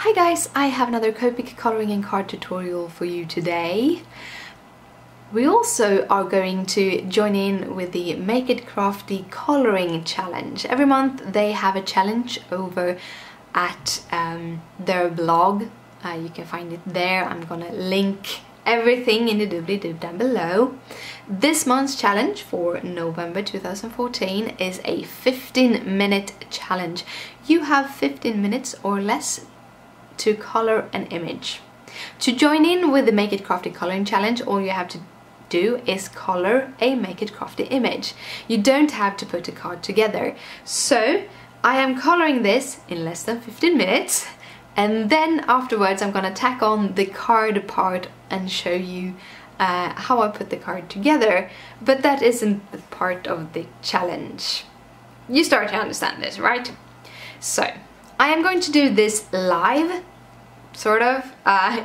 Hi guys, I have another Copic coloring and card tutorial for you today. We also are going to join in with the Make It Crafty coloring challenge. Every month they have a challenge over at their blog. You can find it there. I'm gonna link everything in the doobly-doo down below. This month's challenge for November 2014 is a 15-minute challenge. You have 15 minutes or less to color an image. To join in with the Make It Crafty coloring challenge, all you have to do is color a Make It Crafty image. You don't have to put a card together. So I am coloring this in less than 15 minutes, and then afterwards I'm gonna tack on the card part and show you how I put the card together, but that isn't the part of the challenge. You start to understand this, right? So I am going to do this live, sort of,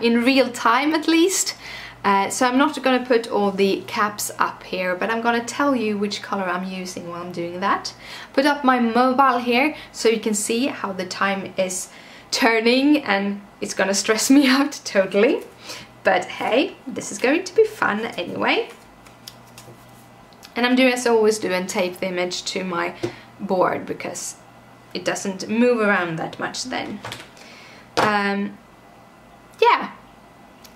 in real time at least. So I'm not going to put all the caps up here, but I'm going to tell you which color I'm using while I'm doing that. Put up my mobile here so you can see how the time is turning, and it's going to stress me out totally. But hey, this is going to be fun anyway. And I'm doing as I always do and tape the image to my board because it doesn't move around that much then. Yeah,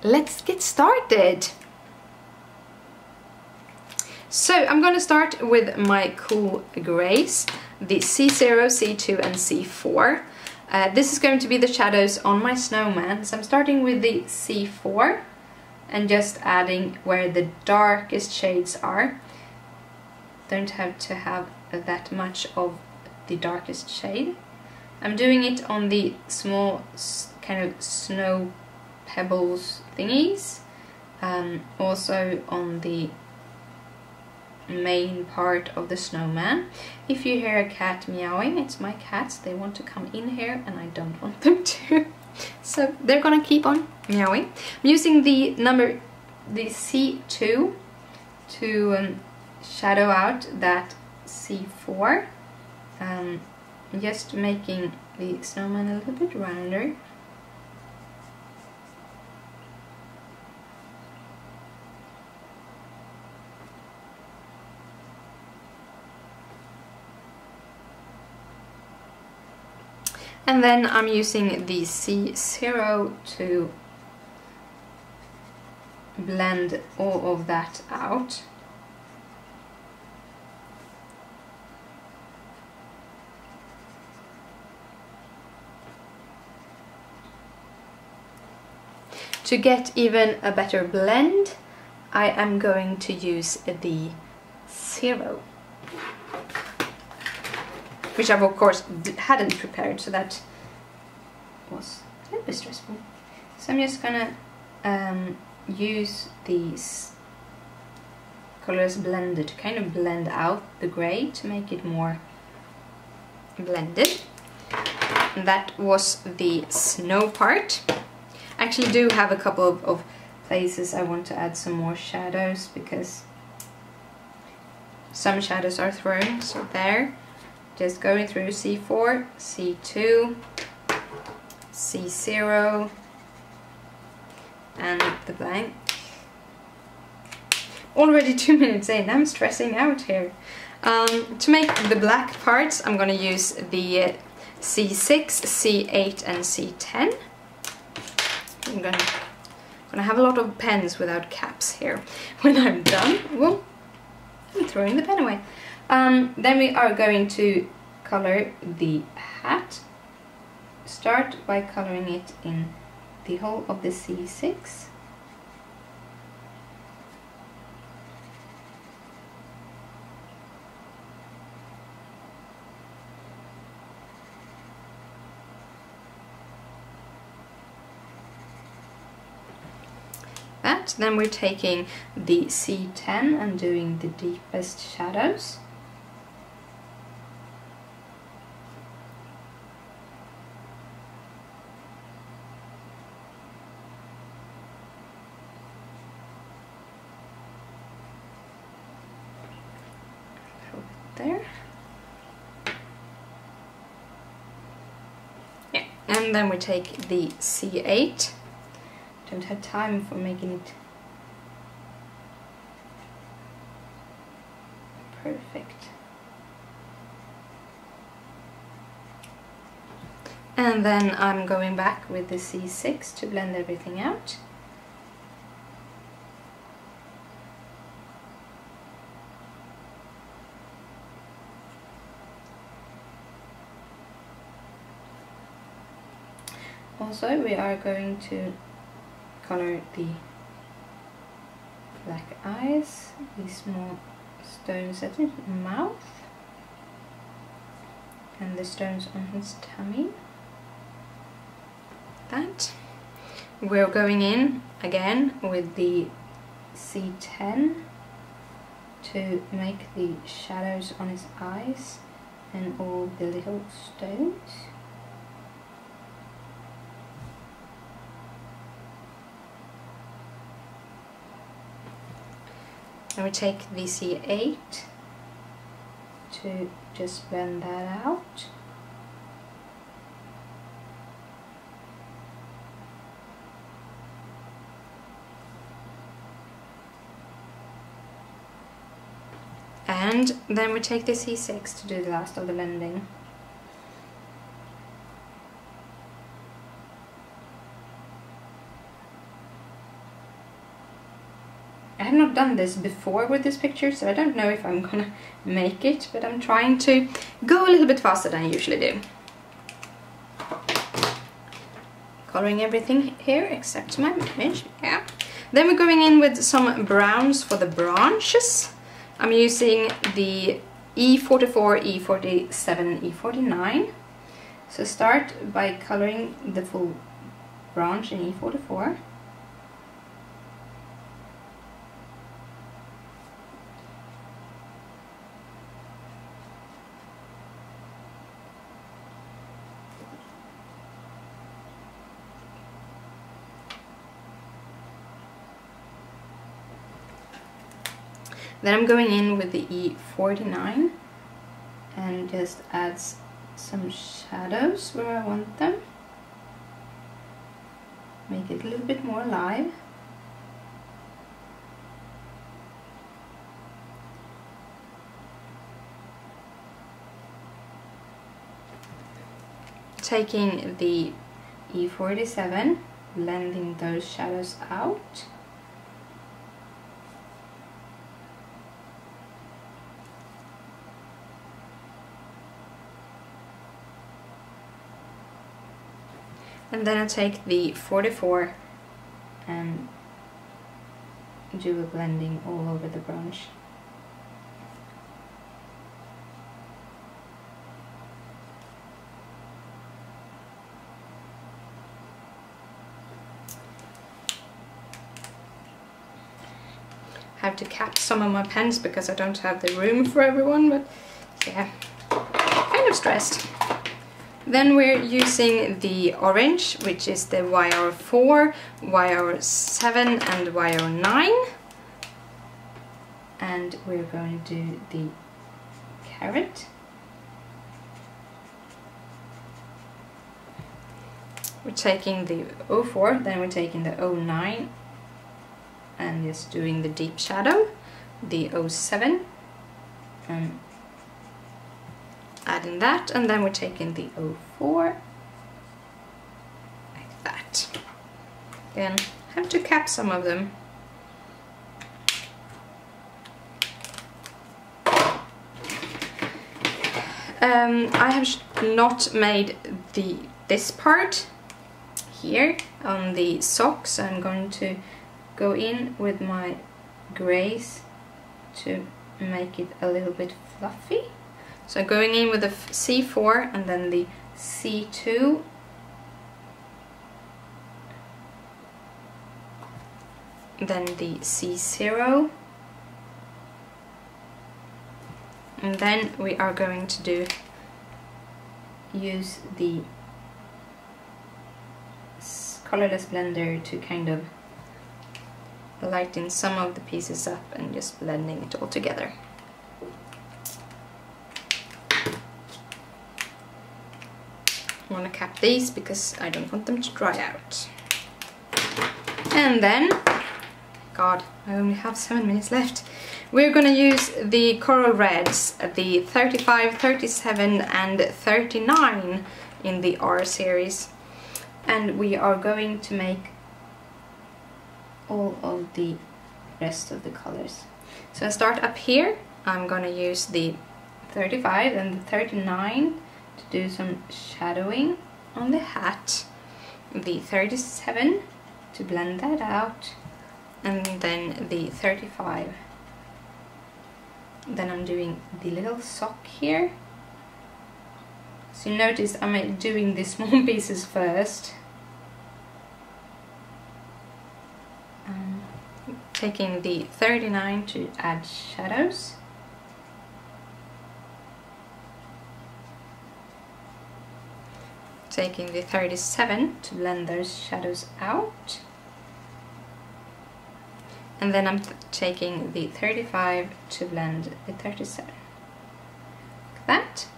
let's get started. So I'm going to start with my cool grays, the C0, C2 and C4. This is going to be the shadows on my snowman, so I'm starting with the C4 and just adding where the darkest shades are. Don't have to have that much of the darkest shade. I'm doing it on the small kind of snow pebbles thingies, also on the main part of the snowman. If you hear a cat meowing, it's my cats. They want to come in here and I don't want them to. So they're gonna keep on meowing. I'm using the C2 to shadow out that C4. Just making the snowman a little bit rounder. And then I'm using the C0 to blend all of that out. To get even a better blend, I am going to use the 0. Which I've of course hadn't prepared, so that was a little bit stressful. So I'm just gonna use these colors blender to kind of blend out the grey to make it more blended. And that was the snow part. I actually do have a couple of places I want to add some more shadows because some shadows are thrown, so there. Just going through C4, C2, C0 and the blank. Already 2 minutes in, I'm stressing out here. To make the black parts, I'm going to use the C6, C8 and C10. I'm gonna have a lot of pens without caps here when I'm done. Whoa, I'm throwing the pen away. Then we are going to color the hat. Start by coloring it in the whole of the C6. Then we're taking the C10 and doing the deepest shadows. Put it there. Yeah, And then we take the C8. Don't have time for making it perfect. And then I'm going back with the C6 to blend everything out. Also, we are going to color the black eyes, these small stones at his mouth, and the stones on his tummy. That. We're going in again with the C10 to make the shadows on his eyes and all the little stones. And we take the C8 to just blend that out. And then we take the C6 to do the last of the blending. I have not done this before with this picture, so I don't know if I'm gonna make it, but I'm trying to go a little bit faster than I usually do. Coloring everything here except my image, yeah. Then we're going in with some browns for the branches. I'm using the E44, E47, E49. So start by coloring the full branch in E44. Then I'm going in with the E49 and just add some shadows where I want them. Make it a little bit more alive. Taking the E47, blending those shadows out. And then I take the 44 and do a blending all over the branch. I have to cap some of my pens because I don't have the room for everyone, but yeah, kind of stressed. Then we're using the orange, which is the YR4, YR7 and YR9. And we're going to do the carrot. We're taking the 04, then we're taking the 09 and just doing the deep shadow, the 07 and adding that, and then we're taking the 04 like that. Again, have to cap some of them. I have not made this part here on the socks, so I'm going to go in with my grays to make it a little bit fluffy. So going in with the C4 and then the C2. Then the C0. And then we are going to use the colorless blender to kind of lighten some of the pieces up and just blending it all together. I want to cap these because I don't want them to dry out. And then, God, I only have 7 minutes left. We're going to use the coral reds, the 35, 37 and 39 in the R series. And we are going to make all of the rest of the colors. So I start up here. I'm going to use the 35 and the 39 to do some shadowing on the hat. The 37 to blend that out. And then the 35. Then I'm doing the little sock here. So you notice I'm doing the small pieces first. Taking the 39 to add shadows. Taking the 37 to blend those shadows out. And then I'm taking the 35 to blend the 37. Like that.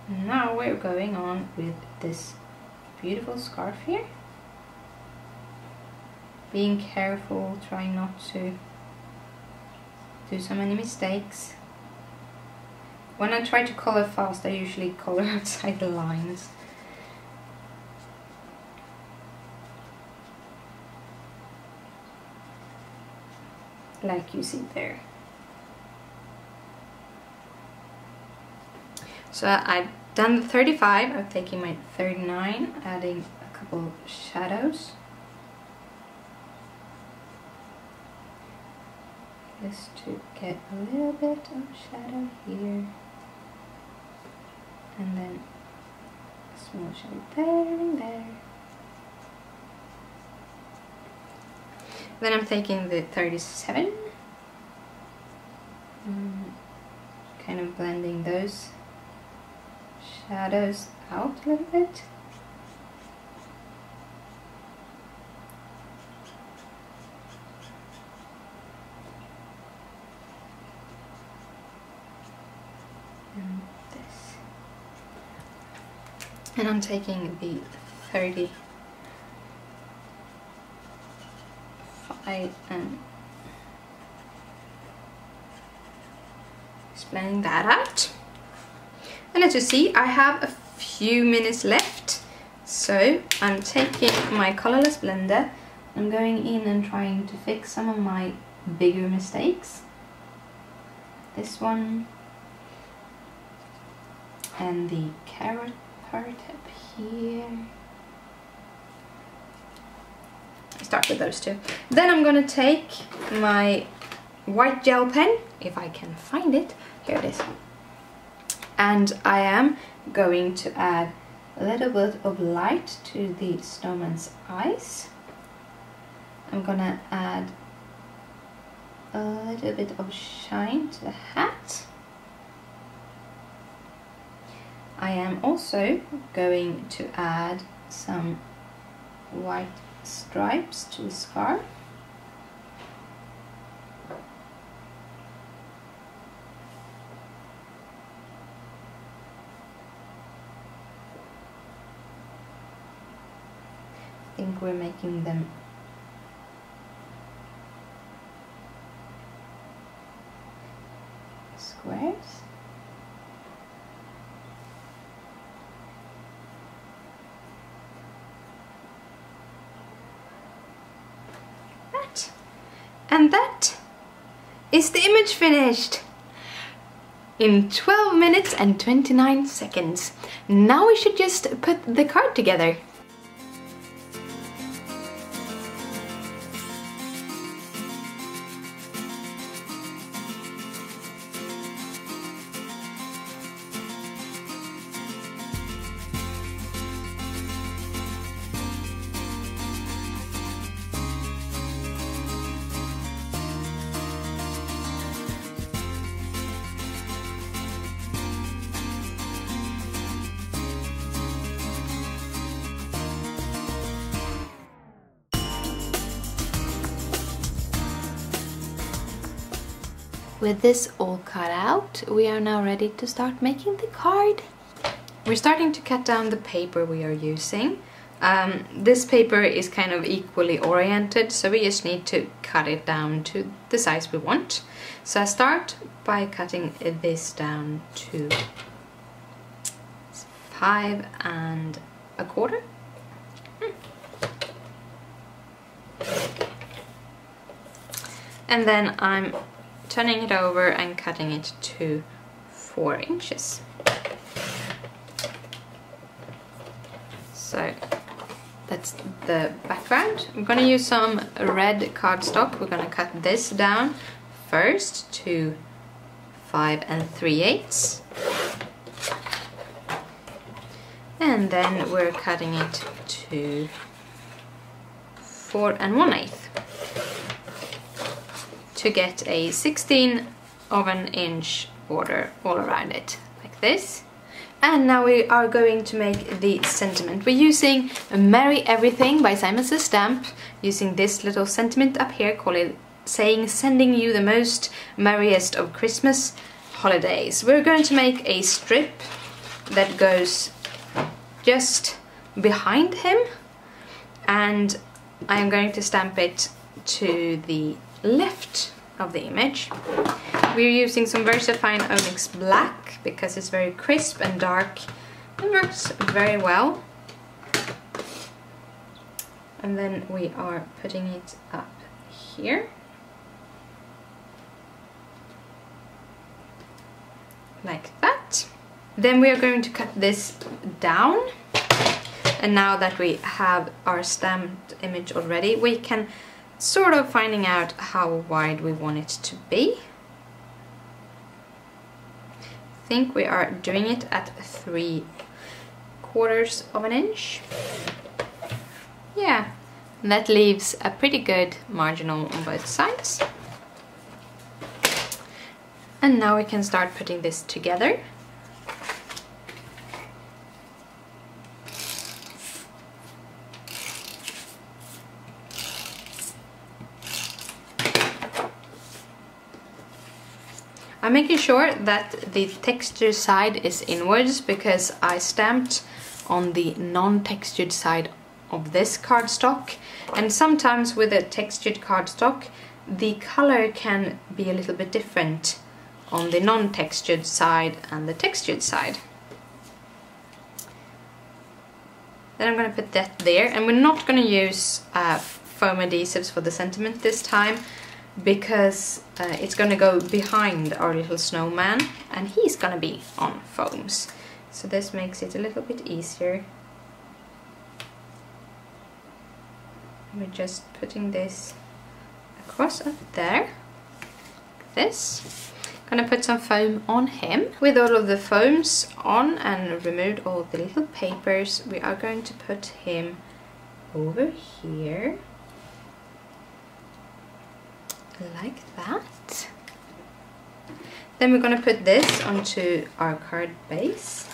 Now we're going on with this beautiful scarf here. Being careful, trying not to do so many mistakes. When I try to color fast, I usually color outside the lines. Like you see there. So I've done the 35, I'm taking my 39, adding a couple shadows. Just to get a little bit of shadow here. And then a small shadow there and there. Then I'm taking the 37, kind of blending those shadows out a little bit. And this. And I'm taking the 30. And just blending that out. And as you see, I have a few minutes left. So I'm taking my colorless blender. I'm going in and trying to fix some of my bigger mistakes. This one. And the carrot part up here. Start with those two. Then I'm gonna take my white gel pen, if I can find it. Here it is. And I am going to add a little bit of light to the snowman's eyes. I'm gonna add a little bit of shine to the hat. I am also going to add some white stripes to the scarf. I think we're making them squares. And that is the image finished in 12 minutes and 29 seconds. Now we should just put the card together. With this all cut out, we are now ready to start making the card. We're starting to cut down the paper we are using. This paper is kind of equally oriented, so we just need to cut it down to the size we want. So I start by cutting this down to 5 1/4. And then I'm turning it over and cutting it to 4 inches. So that's the background. I'm going to use some red cardstock. We're going to cut this down first to 5 3/8. And then we're cutting it to 4 1/8 to get a 16 of an inch border all around it, like this. And now we are going to make the sentiment. We're using Merry Everything by Simon Says Stamp, using this little sentiment up here, saying sending you the most merriest of Christmas holidays. We're going to make a strip that goes just behind him, and I am going to stamp it to the left of the image. We're using some VersaFine Onyx Black because it's very crisp and dark and works very well. And then we are putting it up here, like that. Then we are going to cut this down, and now that we have our stamped image already, we can sort of finding out how wide we want it to be. I think we are doing it at 3/4 of an inch. Yeah, and that leaves a pretty good marginal on both sides. And now we can start putting this together. I'm making sure that the textured side is inwards because I stamped on the non-textured side of this cardstock, and sometimes with a textured cardstock the color can be a little bit different on the non-textured side and the textured side. Then I'm going to put that there, and we're not going to use foam adhesives for the sentiment this time, because it's going to go behind our little snowman and he's going to be on foams. So this makes it a little bit easier. We're just putting this across up there, like this. Gonna put some foam on him. With all of the foams on and removed all the little papers, we are going to put him over here, like that. Then we're going to put this onto our card base.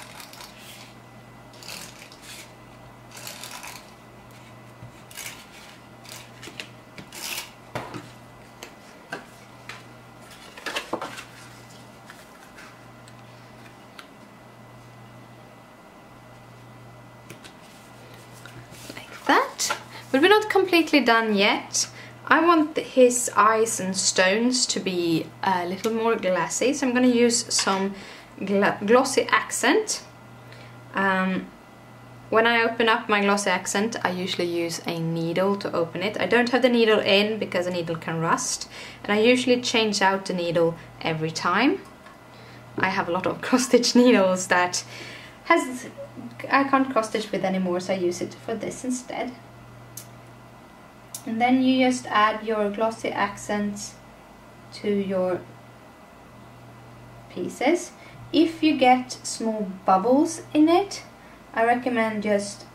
Like that. But we're not completely done yet. I want his eyes and stones to be a little more glassy, so I'm going to use some glossy accent. When I open up my glossy accent, I usually use a needle to open it. I don't have the needle in because the needle can rust, and I usually change out the needle every time. I have a lot of cross-stitch needles that I can't cross-stitch with anymore, so I use it for this instead. And then you just add your glossy accents to your pieces. If you get small bubbles in it, I recommend just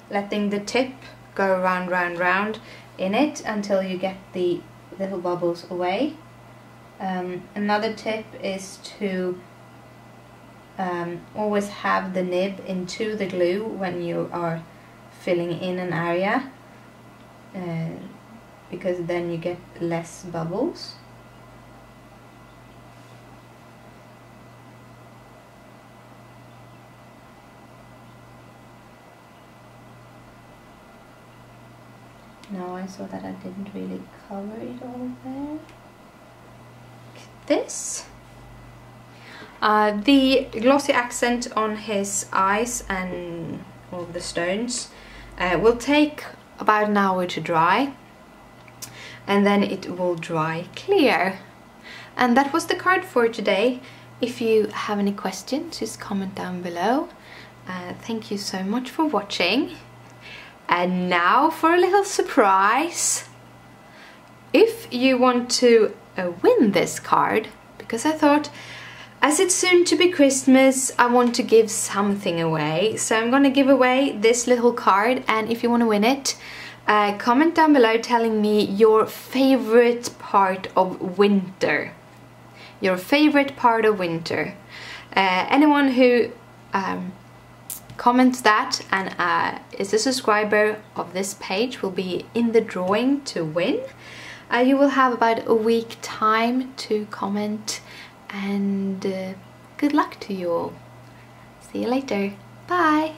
letting the tip go round in it until you get the little bubbles away. Another tip is to always have the nib into the glue when you are filling in an area, because then you get less bubbles. Now I saw that I didn't really color it all there. This. The glossy accent on his eyes and all the stones will take about an hour to dry, and then it will dry clear. And that was the card for today. If you have any questions, just comment down below. Thank you so much for watching. And now for a little surprise. If you want to win this card, because I thought, as it's soon to be Christmas, I want to give something away. So I'm gonna give away this little card, and if you want to win it, comment down below telling me your favorite part of winter. Your favorite part of winter. Anyone who comments that and is a subscriber of this page will be in the drawing to win. You will have about a week time to comment, and good luck to you all. See you later. Bye!